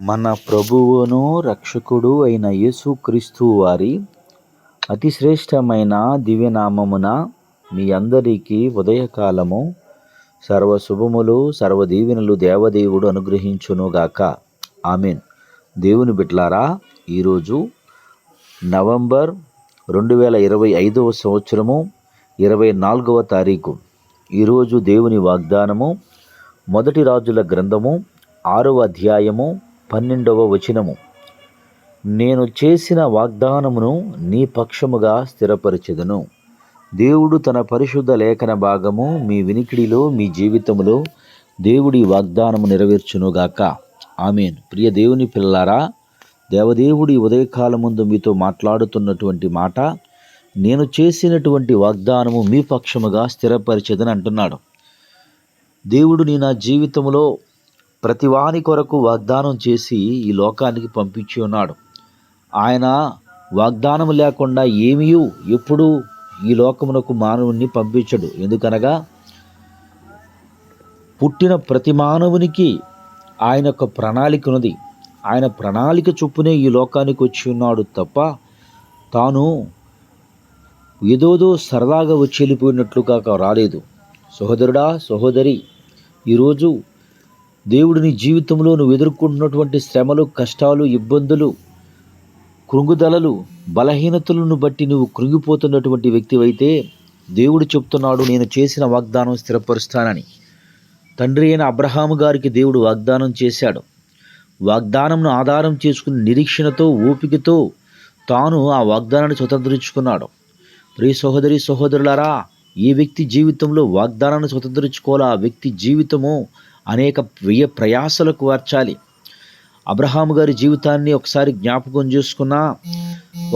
మన ప్రభువును రక్షకుడు అయిన యేసుక్రీస్తు వారి అతి శ్రేష్టమైన దివ్యనామమున మీ అందరికీ ఉదయకాలము సర్వశుభములు సర్వదీవెనలు దేవదేవుడు అనుగ్రహించునుగాక. ఆమెన్. దేవుని బిడ్డలారా, ఈరోజు నవంబర్ 2025 సంవత్సరము 24వ తారీఖు. ఈరోజు దేవుని వాగ్దానము మొదటి రాజుల గ్రంథము 6వ అధ్యాయము 12వ వచనము. నేను చేసిన వాగ్దానమును నీ పక్షముగా స్థిరపరచెదను. దేవుడు తన పరిశుద్ధ లేఖన భాగము మీ వినికిడిలో, మీ జీవితంలో దేవుడి వాగ్దానము నెరవేర్చునుగాక. ఆమేన్. ప్రియ దేవుని పిల్లలారా, దేవదేవుడి ఉదయకాలం ముందు మీతో మాట్లాడుతున్నటువంటి మాట, నేను చేసినటువంటి వాగ్దానము మీ పక్షముగా స్థిరపరిచెదను అంటున్నాడు. దేవుడు నా జీవితంలో ప్రతి వాని కొరకు వాగ్దానం చేసి ఈ లోకానికి పంపించి ఉన్నాడు. ఆయన వాగ్దానం లేకుండా ఏమీయూ ఎప్పుడూ ఈ లోకమునకు మానవుని పంపించడు. ఎందుకనగా పుట్టిన ప్రతి మానవునికి ఆయన యొక్క ప్రణాళిక ఉన్నది. ఆయన ప్రణాళిక చొప్పునే ఈ లోకానికి వచ్చి ఉన్నాడు తప్ప తాను ఏదోదో సరదాగా వచ్చి వెళ్ళిపోయినట్లుగా రాలేదు. సహోదరుడా, సహోదరి, ఈరోజు దేవుడు నీ జీవితంలో నువ్వు ఎదుర్కొంటున్నటువంటి శ్రమలు, కష్టాలు, ఇబ్బందులు, కృంగుదలలు, బలహీనతలను బట్టి నువ్వు కృంగిపోతున్నటువంటి వ్యక్తివైతే దేవుడు చెప్తున్నాడు, నేను చేసిన వాగ్దానం స్థిరపరుస్తానని. తండ్రి అయిన అబ్రహాము గారికి దేవుడు వాగ్దానం చేశాడు. వాగ్దానంను ఆధారం చేసుకుని నిరీక్షణతో, ఓపికతో తాను ఆ వాగ్దానాన్ని స్వతంత్రించుకున్నాడు. ప్రియ సహోదరి, సహోదరులారా, ఏ వ్యక్తి జీవితంలో వాగ్దానాన్ని స్వతంత్రించుకోవాలో ఆ వ్యక్తి జీవితము అనేక వ్యయ ప్రయాసలకు వార్చాలి. అబ్రహాము గారి జీవితాన్ని ఒకసారి జ్ఞాపకం చేసుకున్నా,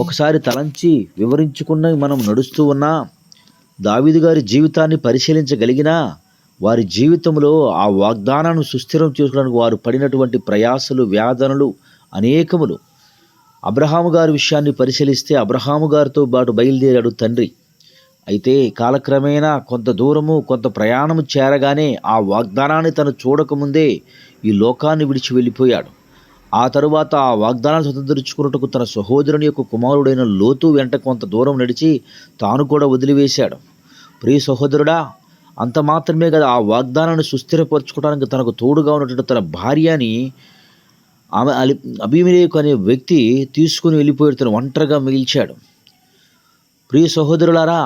ఒకసారి తలంచి వివరించుకున్న మనం నడుస్తూ ఉన్నా, దావీదు గారి జీవితాన్ని పరిశీలించగలిగినా వారి జీవితంలో ఆ వాగ్దానాన్ని సుస్థిరం చేసుకోవడానికి వారు పడినటువంటి ప్రయాసలు, వేదనలు అనేకములు. అబ్రహాము గారి విషయాన్ని పరిశీలిస్తే అబ్రహాము గారితో పాటు బయలుదేరాడు తండ్రి. అయితే కాలక్రమేణా కొంత దూరము, కొంత ప్రయాణము చేరగానే ఆ వాగ్దానాన్ని తను చూడకముందే ఈ లోకాన్ని విడిచి వెళ్ళిపోయాడు. ఆ తరువాత ఆ వాగ్దానాన్ని స్వతంత్రించుకున్నట్టుకు తన సహోదరుని యొక్క కుమారుడైన లోతు వెంట కొంత దూరం నడిచి తాను కూడా వదిలివేశాడు. ప్రియ సహోదరుడా, అంత మాత్రమే కదా, ఆ వాగ్దానాన్ని సుస్థిరపరచుకోవడానికి తనకు తోడుగా ఉన్నటువంటి తన భార్యని ఆమె అబీమెలెకు అనే వ్యక్తి తీసుకుని వెళ్ళిపోయాడు. తను ఒంటరిగా మిగిల్చాడు. ప్రియ సహోదరులారా,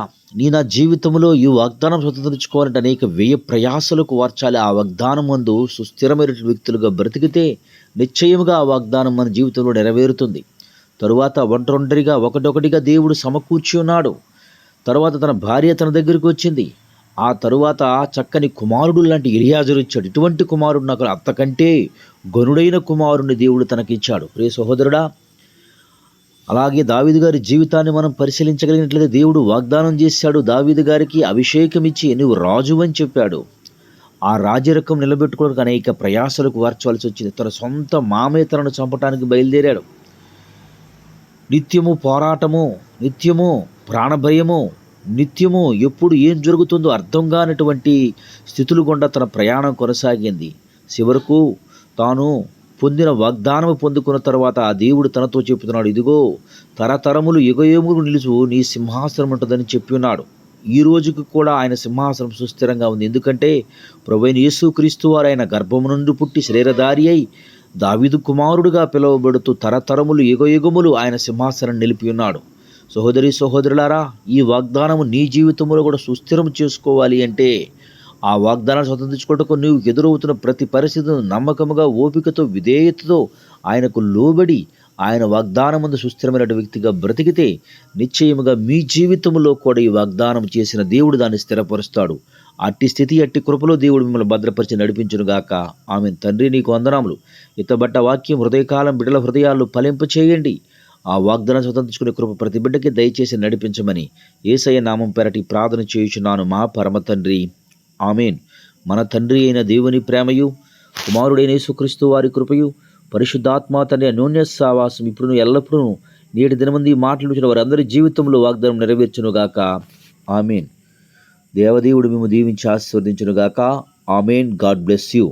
నా జీవితంలో ఈ వాగ్దానం స్వతంత్రించుకోవాలంటే అనేక వ్యయ ప్రయాసలకు వార్చాలి. ఆ వాగ్దానం మందు సుస్థిరమైన వ్యక్తులుగా బ్రతికితే నిశ్చయముగా ఆ వాగ్దానం మన జీవితంలో నెరవేరుతుంది. తరువాత ఒంటరిగా ఒకటొకటిగా దేవుడు సమకూర్చి ఉన్నాడు. తరువాత తన భార్య తన దగ్గరికి వచ్చింది. ఆ తరువాత చక్కని కుమారుడు లాంటి ఎలియాజరు ఇచ్చాడు. ఇటువంటి కుమారుడు నాకు అంతకంటే గనుడైన కుమారుడిని దేవుడు తనకిచ్చాడు. ప్రియ సహోదరుడా, అలాగే దావీదు గారి జీవితాన్ని మనం పరిశీలించగలిగినట్లయితే దేవుడు వాగ్దానం చేశాడు. దావీదు గారికి అభిషేకం ఇచ్చి నువ్వు రాజు అని చెప్పాడు. ఆ రాజరకం నిలబెట్టుకోవడానికి అనేక ప్రయాసలకు వార్చవలసి వచ్చింది. తన సొంత మామయ్య తనను చంపడానికి బయలుదేరాడు. నిత్యము పోరాటము, నిత్యము ప్రాణభయము, నిత్యము ఎప్పుడు ఏం జరుగుతుందో అర్థం కానటువంటి స్థితులు గుండా తన ప్రయాణం కొనసాగింది. చివరకు తాను పొందిన వాగ్దానము పొందుకున్న తర్వాత ఆ దేవుడు తనతో చెప్తున్నాడు, ఇదిగో తరతరములు యుగయుగములు నిలుచు నీ సింహాసనం ఉంటుందని చెప్పి ఉన్నాడు. ఈ రోజుకి కూడా ఆయన సింహాసనం సుస్థిరంగా ఉంది. ఎందుకంటే ప్రభువైన యేసుక్రీస్తు వారు ఆయన గర్భము నుండి పుట్టి శరీరధారి అయి దావీదు కుమారుడుగా పిలువబడుతూ తరతరములు యుగయుగములు ఆయన సింహాసనం నిలిపి ఉన్నాడు. సహోదరి, సహోదరులారా, ఈ వాగ్దానము నీ జీవితంలో కూడా సుస్థిరం చేసుకోవాలి అంటే ఆ వాగ్దానాన్ని స్వతంత్రించుకోవటకు నువ్వు ఎదురవుతున్న ప్రతి పరిస్థితిని నమ్మకముగా, ఓపికతో, విధేయతతో ఆయనకు లోబడి ఆయన వాగ్దానం ముందు సుస్థిరమైన వ్యక్తిగా బ్రతికితే నిశ్చయముగా మీ జీవితంలో కూడా ఈ వాగ్దానం చేసిన దేవుడు దాన్ని స్థిరపరుస్తాడు. అట్టి స్థితి, అట్టి కృపలో దేవుడు మిమ్మల్ని భద్రపరిచి నడిపించునుగాక. ఆమెన్. తండ్రి, నీకు వందనాములు. ఇతబట్ట వాక్యం హృదయకాలం బిడ్డల హృదయాలు ఫలింప చేయండి. ఆ వాగ్దానం స్వతంత్రించుకునే కృప ప్రతి బిడ్డకి దయచేసి నడిపించమని యేసయ్య నామం పేరటి ప్రార్థన చేయుచున్నాను మా పరమ తండ్రి. ఆమేన్. మన తండ్రి అయిన దేవుని ప్రేమయు, కుమారుడైన యేసుక్రీస్తు వారి కృపయు, పరిశుద్ధాత్మ తండ్రి అన్యోన్య సహవాసం ఇప్పుడు ఎల్లప్పుడూ నేటి దినమంది మాటలు వారందరి జీవితంలో వాగ్దానం నెరవేర్చునుగాక. ఆమేన్. దేవదేవుడు మేము దీవించి ఆశీర్వదించునుగాక. ఆమేన్. God bless you.